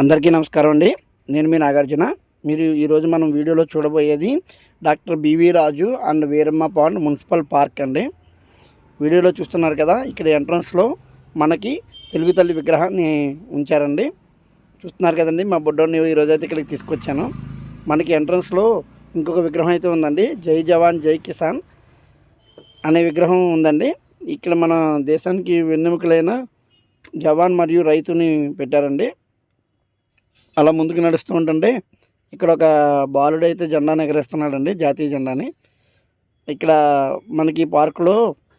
అందరికీ నమస్కారం అండి. నేను మీ నాగార్జున. మీరు ఈరోజు మనం వీడియోలో చూడబోయేది doctor BV Raju and Veeramma pond municipal park అండి. వీడియోలో చూస్తున్నారు కదా, ఇక్కడ ఎంట్రన్స్లో మనకి తెలుగు తల్లి విగ్రహాన్ని ఉంచారండి. చూస్తున్నారు కదండి, మా బుడ్డోని ఈరోజు అయితే ఇక్కడికి తీసుకొచ్చాను. మనకి ఎంట్రన్స్లో ఇంకొక విగ్రహం అయితే ఉందండి. జై జవాన్ జై కిసాన్ అనే విగ్రహం ఉందండి. ఇక్కడ మన దేశానికి వెన్నెముకలైన జవాన్ మరియు రైతుని పెట్టారండి. అలా ముందుకు నడుస్తూ ఉంటుంటే ఇక్కడ ఒక బాలుడు అయితే జెండాను ఎగరేస్తున్నాడండి, జాతీయ జెండాని. ఇక్కడ మనకి పార్కులో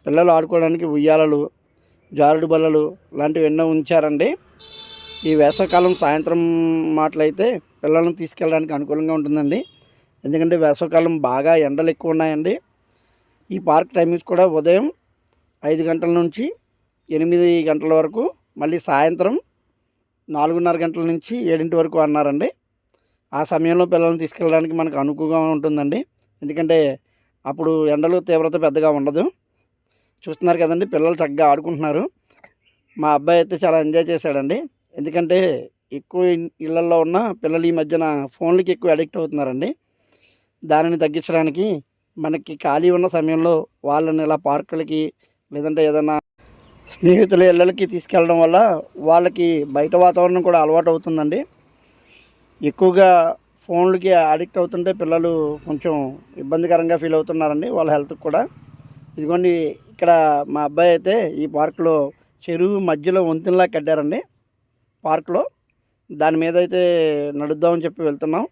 పిల్లలు ఆడుకోవడానికి ఉయ్యాలలు, జారుడు బల్లలు లాంటివి ఎన్నో ఉంచారండి. ఈ వేసవికాలం సాయంత్రం మాటలైతే పిల్లలను తీసుకెళ్ళడానికి అనుకూలంగా ఉంటుందండి. ఎందుకంటే వేసవికాలం బాగా ఎండలు ఎక్కువ ఉన్నాయండి. ఈ పార్క్ టైమింగ్స్ కూడా ఉదయం 5 గంటల నుంచి 8 గంటల వరకు, మళ్ళీ సాయంత్రం 4:30 గంటల నుంచి 7 వరకు అన్నారండి. ఆ సమయంలో పిల్లల్ని తీసుకెళ్ళడానికి మనకు అనుకువగా ఉంటుందండి. ఎందుకంటే అప్పుడు ఎండలు తీవ్రత పెద్దగా ఉండదు. చూస్తున్నారు కదండి, పిల్లలు చక్కగా ఆడుకుంటున్నారు. మా అబ్బాయి అయితే చాలా ఎంజాయ్ చేశాడండి. ఎందుకంటే ఎక్కువ ఇళ్లల్లో ఉన్న పిల్లలు ఈ మధ్యన ఫోన్లకి ఎక్కువ అడిక్ట్ అవుతున్నారండి. దానిని తగ్గించడానికి మనకి ఖాళీ ఉన్న సమయంలో వాళ్ళని ఇలా పార్కులకి లేదంటే ఏదైనా స్నేహితుల ఇళ్ళకి తీసుకెళ్ళడం వల్ల వాళ్ళకి బయట వాతావరణం కూడా అలవాటు అవుతుందండి. ఎక్కువగా ఫోన్లకి అడిక్ట్ అవుతుంటే పిల్లలు కొంచెం ఇబ్బందికరంగా ఫీల్ అవుతున్నారండి వాళ్ళ హెల్త్కి కూడా. ఇదిగోండి, ఇక్కడ మా అబ్బాయి అయితే ఈ పార్కులో చెరువు మధ్యలో వంతెనలా కట్టారండి పార్కులో. దాని మీద అయితే నడుద్దామని చెప్పి వెళ్తున్నాం.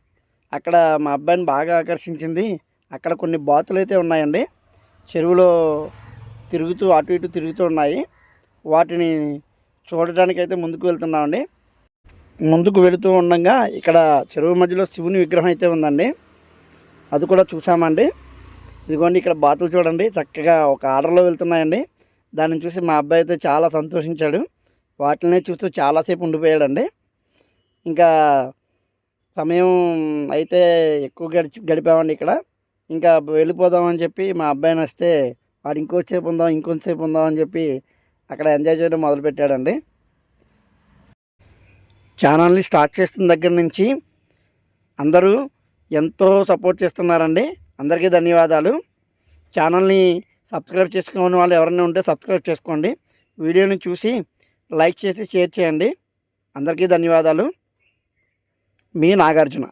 అక్కడ మా అబ్బాయిని బాగా ఆకర్షించింది, అక్కడ కొన్ని బాతులు అయితే ఉన్నాయండి. చెరువులో తిరుగుతూ అటు ఇటు తిరుగుతూ ఉన్నాయి. వాటిని చూడటానికైతే ముందుకు వెళ్తున్నామండి. ముందుకు వెళుతూ ఉండగా ఇక్కడ చెరువు మధ్యలో శివుని విగ్రహం అయితే ఉందండి, అది కూడా చూసామండి. ఇదిగోండి, ఇక్కడ బాతులు చూడండి చక్కగా ఒక ఆర్డర్లో వెళ్తున్నాయండి. దాన్ని చూసి మా అబ్బాయి అయితే చాలా సంతోషించాడు. వాటినే చూస్తూ చాలాసేపు ఉండిపోయాడండి. ఇంకా సమయం అయితే ఎక్కువ గడిపామండి ఇక్కడ. ఇంకా వెళ్ళిపోదామని చెప్పి మా అబ్బాయిని వస్తే వాడు ఇంకొంతసేపు ఉందాం అని చెప్పి అక్కడ ఎంజాయ్ చేయడం మొదలుపెట్టాడండి. ఛానల్ని స్టార్ట్ చేస్తున్న దగ్గర నుంచి అందరూ ఎంతో సపోర్ట్ చేస్తున్నారండి. అందరికీ ధన్యవాదాలు. ఛానల్ని సబ్స్క్రైబ్ చేసుకునే వాళ్ళు ఎవరైనా ఉంటే సబ్స్క్రైబ్ చేసుకోండి. వీడియోని చూసి లైక్ చేసి షేర్ చేయండి. అందరికీ ధన్యవాదాలు. మీ నాగార్జున.